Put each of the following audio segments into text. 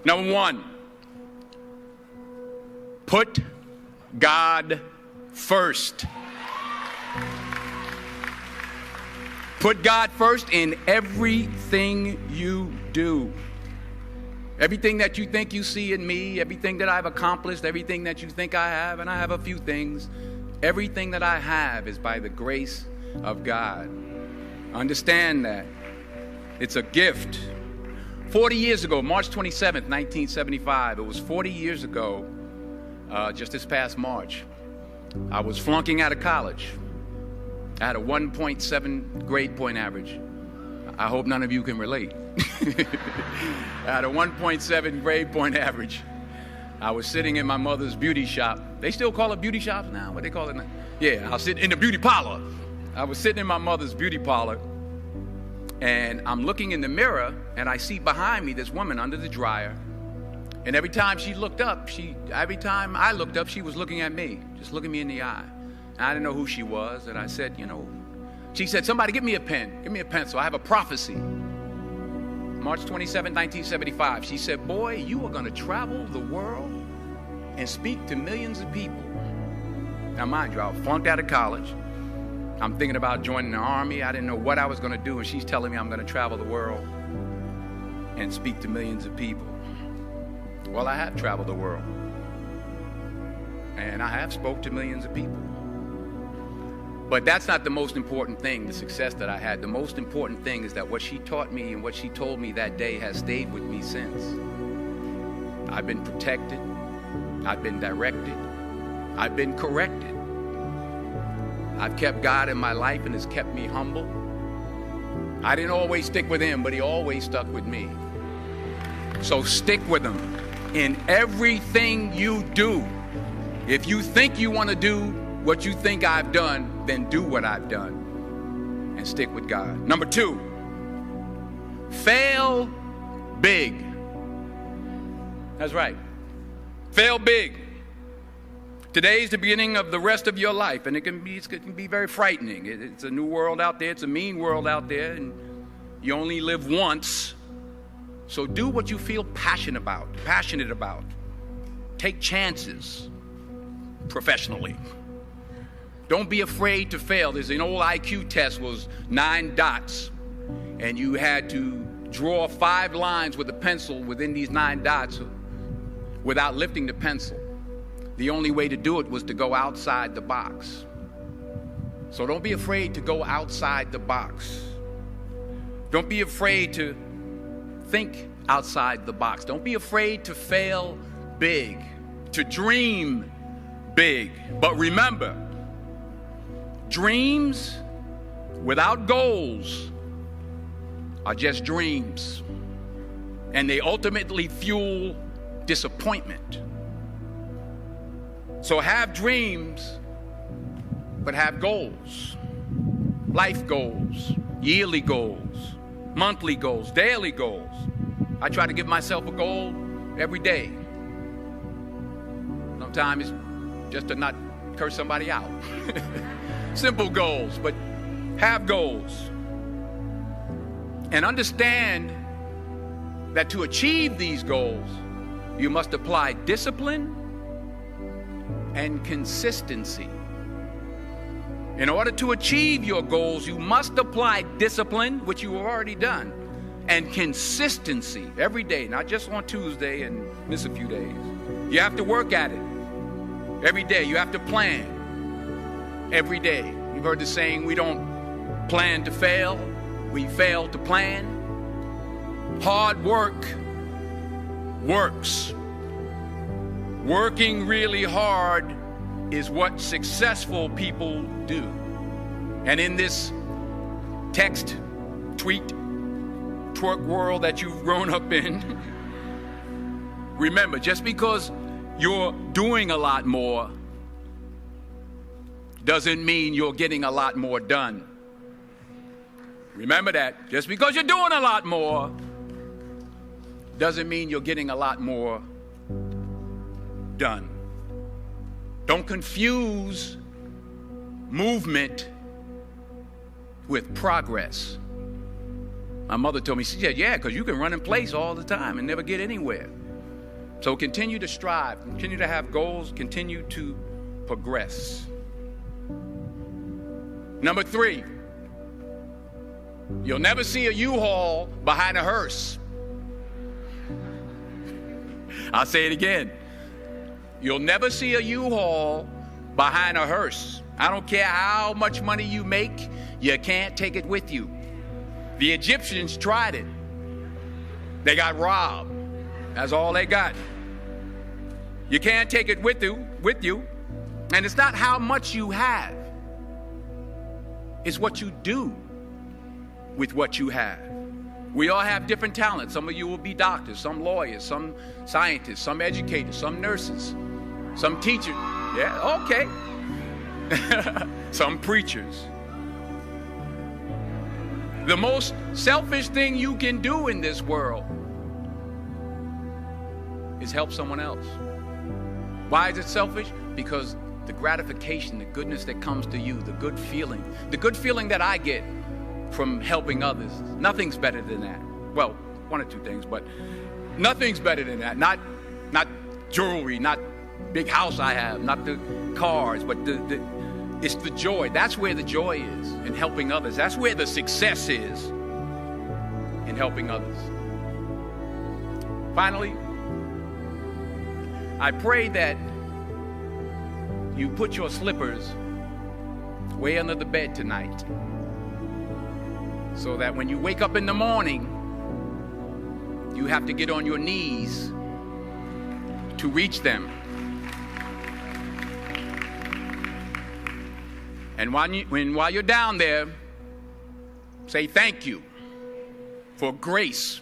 Number one, put God first. Put God first in everything you do. Everything that you think you see in me, everything that I've accomplished, everything that you think I have, and I have a few things, everything that I have is by the grace of God. Understand that. It's a gift. 40 years ago, March 27th, 1975, it was 40 years ago, just this past March, I was flunking out of college. I had a 1.7 grade point average. I hope none of you can relate. I had a 1.7 grade point average. I was sitting in my mother's beauty shop. They still call it beauty shops now? What they call it now? Yeah, I was sitting in the beauty parlor. I was sitting in my mother's beauty parlor, and I'm looking in the mirror, and I see behind me this woman under the dryer. And every time she looked up, every time I looked up, she was looking at me, just looking me in the eye. And I didn't know who she was, and I said, she said, somebody give me a pen, give me a pencil. I have a prophecy. March 27, 1975. She said, boy, you are going to travel the world and speak to millions of people. Now, mind you, I was flunked out of college. I'm thinking about joining the army. I didn't know what I was going to do, and she's telling me I'm going to travel the world and speak to millions of people. Well, I have traveled the world, and I have spoke to millions of people. But that's not the most important thing, the success that I had. The most important thing is that what she taught me and what she told me that day has stayed with me since. I've been protected. I've been directed. I've been corrected. I've kept God in my life and has kept me humble. I didn't always stick with him, but he always stuck with me. So stick with him in everything you do. If you think you want to do what you think I've done, then do what I've done and stick with God. Number two, fail big. That's right. Fail big. Today's the beginning of the rest of your life, and it can be very frightening. It's a new world out there. It's a mean world out there, and you only live once. So do what you feel passionate about. Take chances professionally. Don't be afraid to fail. There's an old IQ test, was 9 dots, and you had to draw 5 lines with a pencil within these 9 dots without lifting the pencil. The only way to do it was to go outside the box. So don't be afraid to go outside the box. Don't be afraid to think outside the box. Don't be afraid to fail big, to dream big. But remember, dreams without goals are just dreams, and they ultimately fuel disappointment. So have dreams, but have goals. Life goals, yearly goals, monthly goals, daily goals. I try to give myself a goal every day. Sometimes it's just to not curse somebody out. Simple goals, but have goals. And understand that to achieve these goals, you must apply discipline and consistency. In order to achieve your goals, you must apply discipline, which you have already done, and consistency every day, not just on Tuesday and miss a few days. You have to work at it every day. You have to plan every day. You've heard the saying, we don't plan to fail, we fail to plan. Hard work works. Working really hard is what successful people do. And in this text, tweet, twerk world that you've grown up in, remember, just because you're doing a lot more doesn't mean you're getting a lot more done. Remember that. Just because you're doing a lot more doesn't mean you're getting a lot more done. Don't confuse movement with progress. My mother told me, she said, yeah, because you can run in place all the time and never get anywhere. So continue to strive, continue to have goals, continue to progress. Number 3, you'll never see a U-Haul behind a hearse. I'll say it again. You'll never see a U-Haul behind a hearse. I don't care how much money you make, you can't take it with you. The Egyptians tried it. They got robbed. That's all they got. You can't take it with you. And it's not how much you have. It's what you do with what you have. We all have different talents. Some of you will be doctors, some lawyers, some scientists, some educators, some nurses, some teachers. Yeah, okay. Some preachers. The most selfish thing you can do in this world is help someone else. Why is it selfish? Because the gratification, the goodness that comes to you, the good feeling that I get from helping others, nothing's better than that. Well, one or two things, but nothing's better than that. Not jewelry, not big house I have, not the cars, but it's the joy. That's where the joy is, in helping others. That's where the success is, in helping others. Finally, I pray that you put your slippers way under the bed tonight, so that when you wake up in the morning, you have to get on your knees to reach them. And while you're down there, say thank you for grace.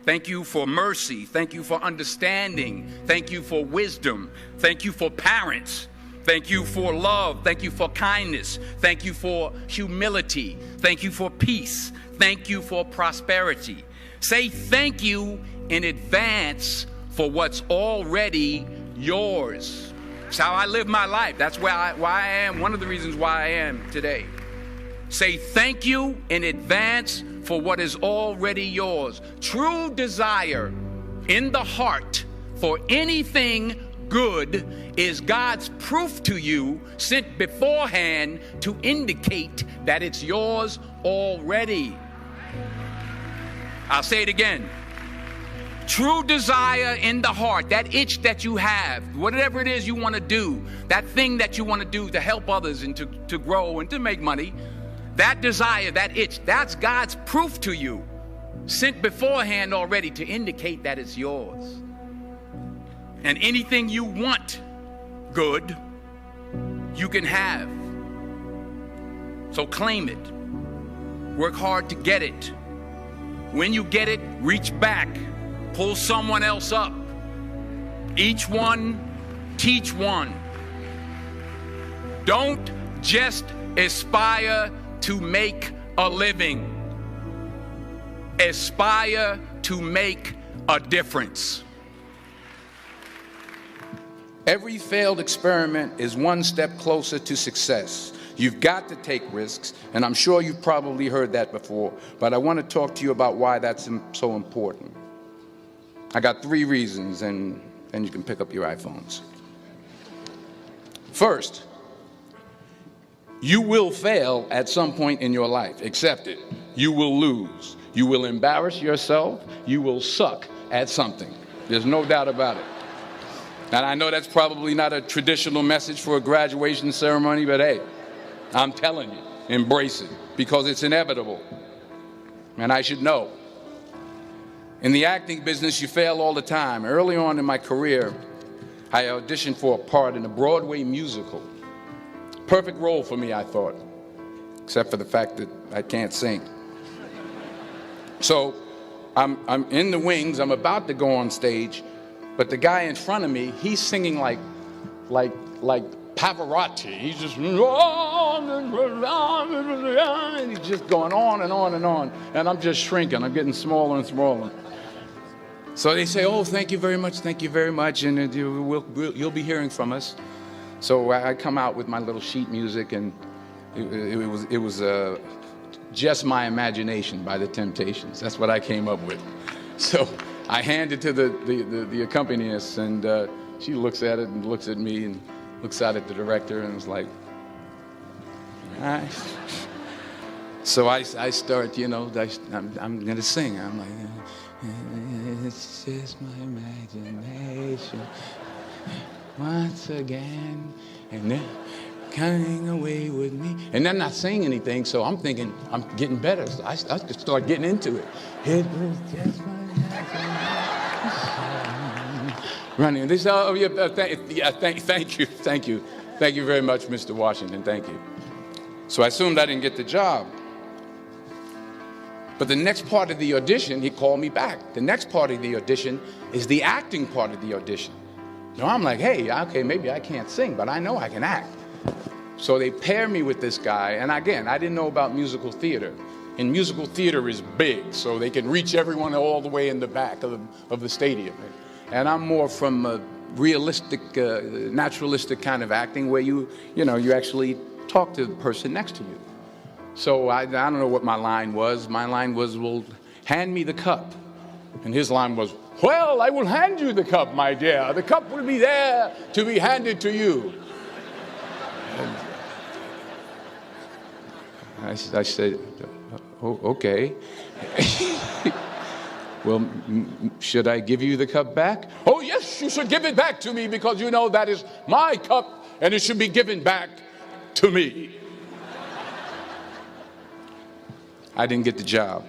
Thank you for mercy. Thank you for understanding. Thank you for wisdom. Thank you for parents. Thank you for love. Thank you for kindness. Thank you for humility. Thank you for peace. Thank you for prosperity. Say thank you in advance for what's already yours. It's how I live my life. That's why I am, one of the reasons why I am today. Say thank you in advance for what is already yours. True desire in the heart for anything good is God's proof to you, sent beforehand to indicate that it's yours already. I'll say it again. True desire in the heart, that itch that you have, whatever it is you want to do, that thing that you want to do to help others and to grow and to make money, that desire, that itch, that's God's proof to you, sent beforehand already to indicate that it's yours. And anything you want good, you can have. So claim it. Work hard to get it. When you get it, reach back. Pull someone else up. Each one, teach one. Don't just aspire to make a living. Aspire to make a difference. Every failed experiment is one step closer to success. You've got to take risks, and I'm sure you've probably heard that before, but I want to talk to you about why that's so important. I got 3 reasons, and you can pick up your iPhones. First, you will fail at some point in your life. Accept it. You will lose. You will embarrass yourself. You will suck at something. There's no doubt about it. And I know that's probably not a traditional message for a graduation ceremony, but hey, I'm telling you, embrace it, because it's inevitable. And I should know. In the acting business, you fail all the time. Early on in my career, I auditioned for a part in a Broadway musical. Perfect role for me, I thought, except for the fact that I can't sing. So I'm in the wings, I'm about to go on stage, but the guy in front of me, he's singing like Pavarotti. He's just, and he's just going on and on and on, and I'm just shrinking. I'm getting smaller and smaller. So they say, oh, thank you very much, and you'll be hearing from us. So I come out with my little sheet music, and it was Just My Imagination by the Temptations. That's what I came up with. So I hand it to the accompanist, and she looks at it and looks at me and looks out at the director and is like, all right. So I start, I'm going to sing. I'm like, it's just my imagination once again, and they're coming away with me. And they're not saying anything, so I'm thinking I'm getting better. So I just start getting into it. It was just my imagination. Running. They say, oh, yeah, thank you. Thank you very much, Mr. Washington. Thank you. So I assumed I didn't get the job. But the next part of the audition, he called me back. The next part of the audition is the acting part of the audition. I'm like, hey, okay, maybe I can't sing, but I know I can act. So they pair me with this guy, and again, I didn't know about musical theater. And musical theater is big, so they can reach everyone all the way in the back of the stadium. And I'm more from a realistic, naturalistic kind of acting where you actually talk to the person next to you. So I don't know what my line was. My line was, well, hand me the cup. And his line was, well, I will hand you the cup, my dear. The cup will be there to be handed to you. I said, oh, okay. Well, should I give you the cup back? Oh, yes, you should give it back to me because you know that is my cup and it should be given back to me. I didn't get the job.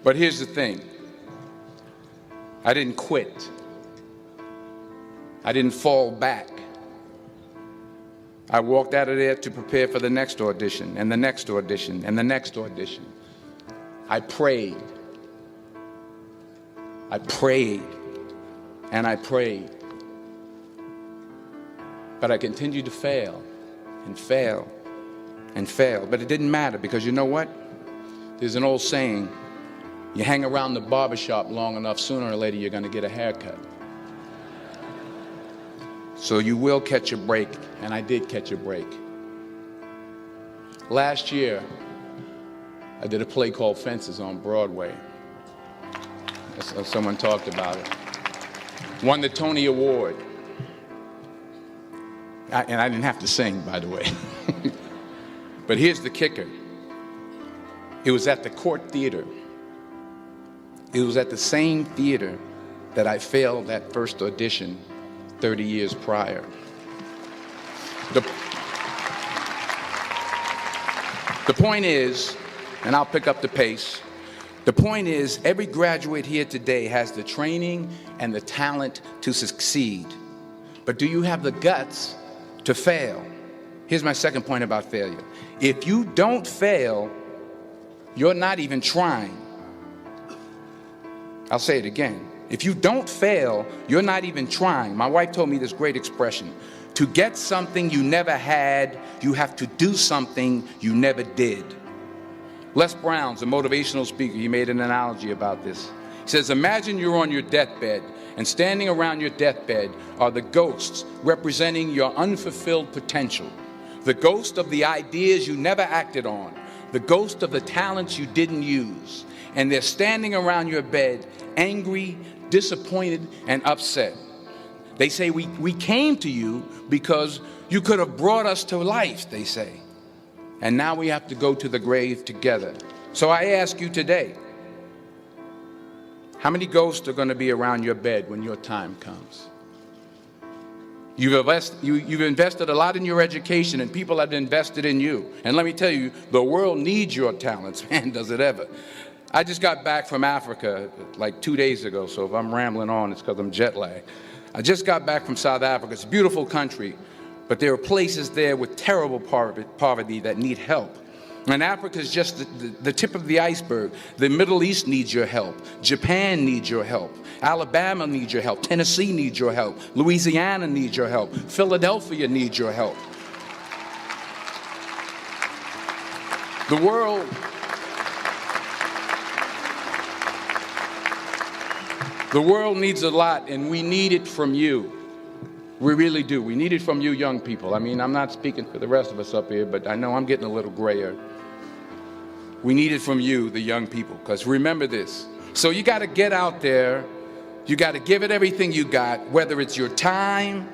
But here's the thing. I didn't quit. I didn't fall back. I walked out of there to prepare for the next audition, and the next audition, and the next audition. I prayed. I prayed, and I prayed. But I continued to fail, and fail, and fail. But it didn't matter, because you know what? There's an old saying, you hang around the barbershop long enough, sooner or later you're going to get a haircut. So you will catch a break, and I did catch a break. Last year, I did a play called Fences on Broadway. Someone talked about it. Won the Tony Award. And I didn't have to sing, by the way. But here's the kicker. It was at the Court Theater. It was at the same theater that I failed that first audition 30 years prior. The point is, and I'll pick up the pace, the point is every graduate here today has the training and the talent to succeed. But do you have the guts to fail? Here's my second point about failure. If you don't fail, you're not even trying. I'll say it again. If you don't fail, you're not even trying. My wife told me this great expression. To get something you never had, you have to do something you never did. Les Brown's a motivational speaker. He made an analogy about this. He says, imagine you're on your deathbed, and standing around your deathbed are the ghosts representing your unfulfilled potential. The ghost of the ideas you never acted on. The ghost of the talents you didn't use. And they're standing around your bed, angry, disappointed, and upset. They say, we came to you because you could have brought us to life, they say. And now we have to go to the grave together. So I ask you today, how many ghosts are going to be around your bed when your time comes? You've invested a lot in your education, and people have invested in you. And let me tell you, the world needs your talents, man, does it ever. I just got back from Africa like 2 days ago, so if I'm rambling on, it's because I'm jet lagged. I just got back from South Africa. It's a beautiful country, but there are places there with terrible poverty that need help. And Africa is just the tip of the iceberg. The Middle East needs your help. Japan needs your help. Alabama needs your help. Tennessee needs your help. Louisiana needs your help. Philadelphia needs your help. The world needs a lot, and we need it from you. We really do. We need it from you young people. I mean, I'm not speaking for the rest of us up here, but I know I'm getting a little grayer. We need it from you, the young people, because remember this. So you got to get out there. You got to give it everything you got, whether it's your time,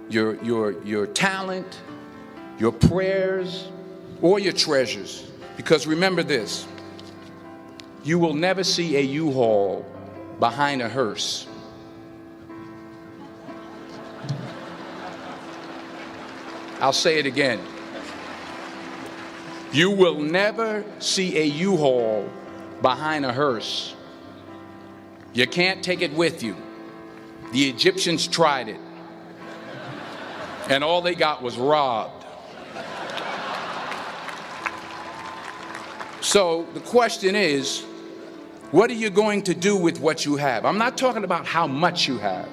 your talent, your prayers, or your treasures. Because remember this, you will never see a U-Haul behind a hearse. I'll say it again. You will never see a U-Haul behind a hearse. You can't take it with you. The Egyptians tried it, and all they got was robbed. So the question is, what are you going to do with what you have? I'm not talking about how much you have.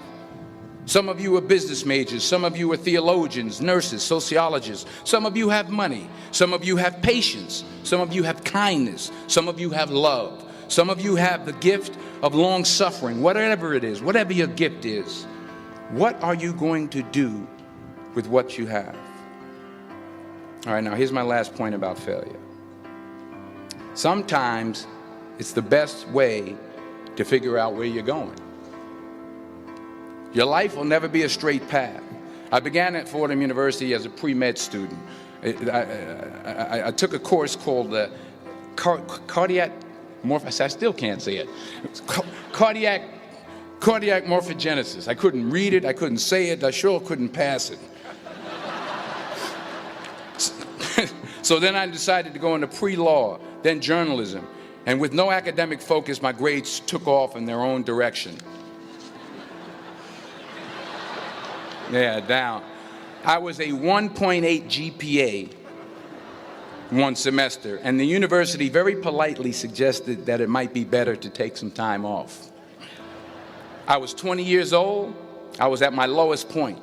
Some of you are business majors, some of you are theologians, nurses, sociologists. Some of you have money, some of you have patience, some of you have kindness, some of you have love, some of you have the gift of long suffering. Whatever it is, whatever your gift is, what are you going to do with what you have? All right, now here's my last point about failure. Sometimes it's the best way to figure out where you're going. Your life will never be a straight path. I began at Fordham University as a pre-med student. I took a course called cardiac morphogenesis. I still can't say it. Cardiac morphogenesis. I couldn't read it. I couldn't say it. I sure couldn't pass it. So then I decided to go into pre-law, then journalism. And with no academic focus, my grades took off in their own direction. Yeah, down. I was a 1.8 GPA one semester, and the university very politely suggested that it might be better to take some time off. I was 20 years old. I was at my lowest point.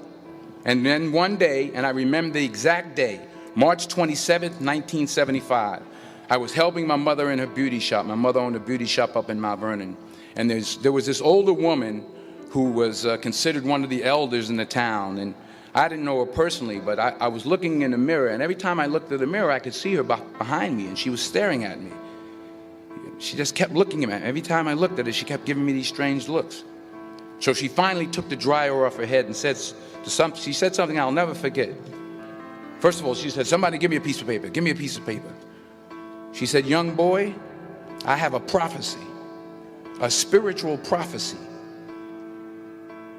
And then one day, and I remember the exact day, March 27th, 1975, I was helping my mother in her beauty shop. My mother owned a beauty shop up in Mount Vernon. And there was this older woman who was considered one of the elders in the town. And I didn't know her personally, but I was looking in the mirror, and every time I looked at the mirror, I could see her behind me, and she was staring at me. She just kept looking at me. Every time I looked at her, she kept giving me these strange looks. So she finally took the dryer off her head and she said something I'll never forget. First of all, she said, "Somebody give me a piece of paper. Give me a piece of paper." She said, "Young boy, I have a prophecy, a spiritual prophecy."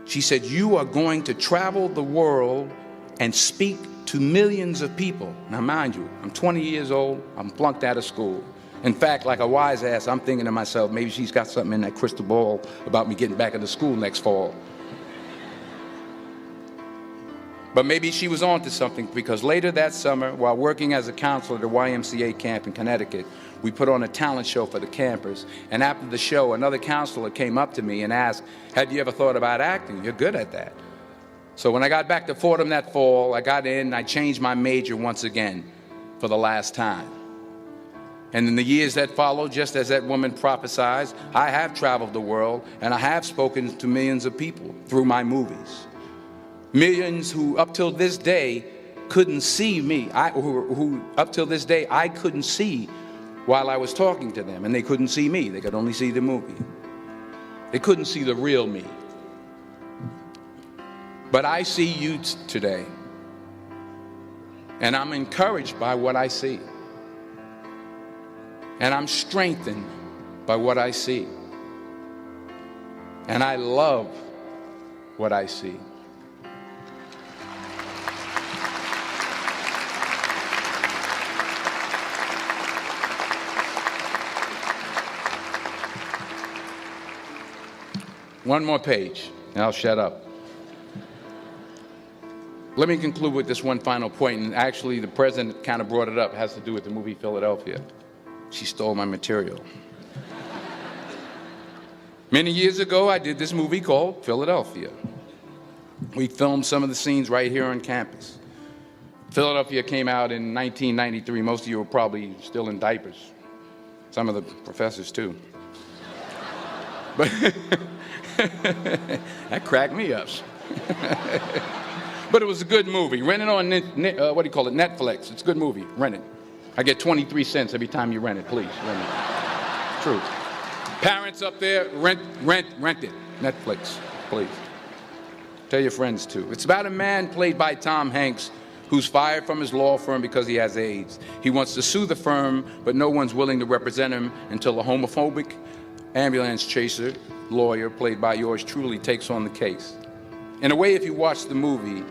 She said, "You are going to travel the world and speak to millions of people." Now, mind you, I'm 20 years old. I'm flunked out of school. In fact, like a wise ass, I'm thinking to myself, maybe she's got something in that crystal ball about me getting back into school next fall. But maybe she was on to something, because later that summer, while working as a counselor at a YMCA camp in Connecticut, we put on a talent show for the campers. And after the show, another counselor came up to me and asked, "Have you ever thought about acting? You're good at that." So when I got back to Fordham that fall, I got in and I changed my major once again for the last time. And in the years that followed, just as that woman prophesied, I have traveled the world and I have spoken to millions of people through my movies. Millions who up till this day couldn't see me, who up till this day I couldn't see while I was talking to them, and they couldn't see me. They could only see the movie. They couldn't see the real me. But I see you today, and I'm encouraged by what I see. And I'm strengthened by what I see. And I love what I see. One more page, and I'll shut up. Let me conclude with this one final point, and actually the president kind of brought it up. It has to do with the movie Philadelphia. She stole my material. Many years ago, I did this movie called Philadelphia. We filmed some of the scenes right here on campus. Philadelphia came out in 1993. Most of you were probably still in diapers. Some of the professors, too. But that cracked me up. But it was a good movie. Rent it on Netflix. It's a good movie. Rent it. I get 23 cents every time you rent it, please. Rent it. True. Parents up there, rent it. Netflix, please. Tell your friends too. It's about a man played by Tom Hanks who's fired from his law firm because he has AIDS. He wants to sue the firm, but no one's willing to represent him until a homophobic ambulance chaser lawyer, played by yours truly, takes on the case. In a way, if you watch the movie,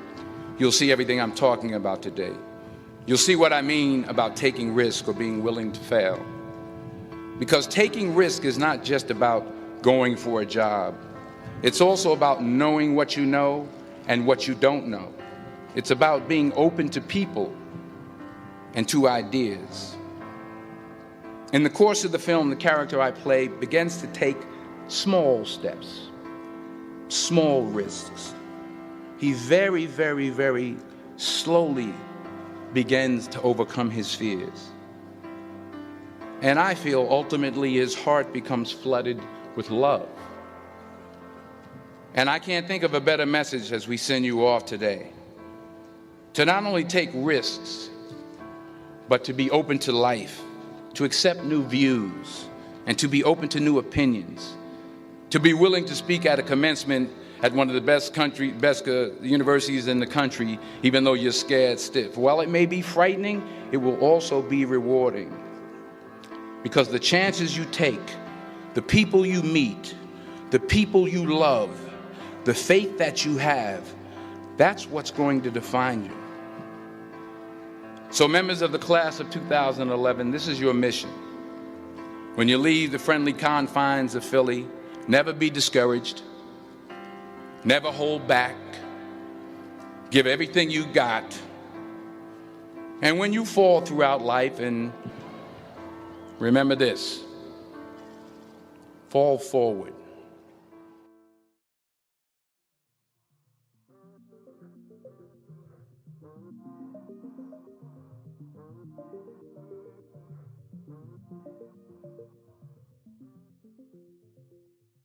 you'll see everything I'm talking about today. You'll see what I mean about taking risk or being willing to fail. Because taking risk is not just about going for a job. It's also about knowing what you know and what you don't know. It's about being open to people and to ideas. In the course of the film, the character I play begins to take small steps, small risks. He very, very, very slowly begins to overcome his fears. And I feel ultimately his heart becomes flooded with love. And I can't think of a better message as we send you off today. To not only take risks, but to be open to life, to accept new views, and to be open to new opinions, to be willing to speak at a commencement at one of the best universities in the country, even though you're scared stiff. While it may be frightening, it will also be rewarding. Because the chances you take, the people you meet, the people you love, the faith that you have, that's what's going to define you. So members of the class of 2011, this is your mission. When you leave the friendly confines of Philly, never be discouraged, never hold back, give everything you got. And when you fall throughout life, and remember this, fall forward.